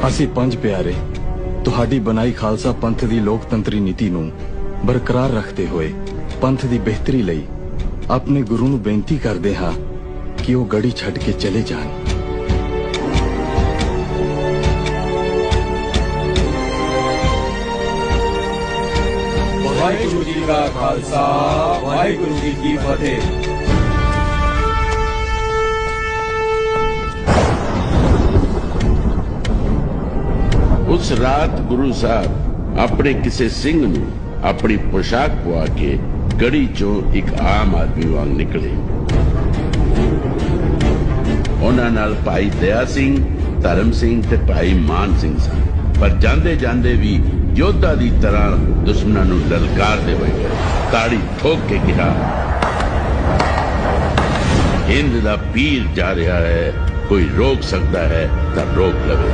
ਅਸੀਂ ਪੰਜ ਪਿਆਰੇ ਤੁਹਾਡੀ ਬਣਾਈ ਖਾਲਸਾ ਪੰਥ ਦੀ ਲੋਕਤੰਤਰੀ ਨੀਤੀ ਨੂੰ ਬਰਕਰਾਰ ਰੱਖਦੇ ਹੋਏ ਪੰਥ ਦੀ ਬਿਹਤਰੀ ਲਈ ਆਪਣੇ ਗੁਰੂ ਨੂੰ ਬੇਨਤੀ ਕਰਦੇ ਹਾਂ ਕਿ ਉਹ ਗੜੀ ਛੱਡ ਕੇ ਚਲੇ ਜਾਣ। ਵਾਹਿਗੁਰੂ ਜੀ ਕਾ ਖਾਲਸਾ, ਵਾਹਿਗੁਰੂ ਜੀ ਕੀ ਫਤਿਹ। उस रात गुरु साहब अपने किसी सिंह नूं अपनी पोशाक पवा के गढ़ी चों एक आम आदमी वांग निकले। उन्हां नाल भाई दया सिंह, धर्म सिंह ते भाई मान सिंह सन, पर जांदे जांदे भी योद्धा दी तरह दुश्मनां नूं ललकारदे होए ताड़ी ठोक के कहा, हिंद दा पीर जा रहा है, कोई रोक सकता है तां रोक लवे।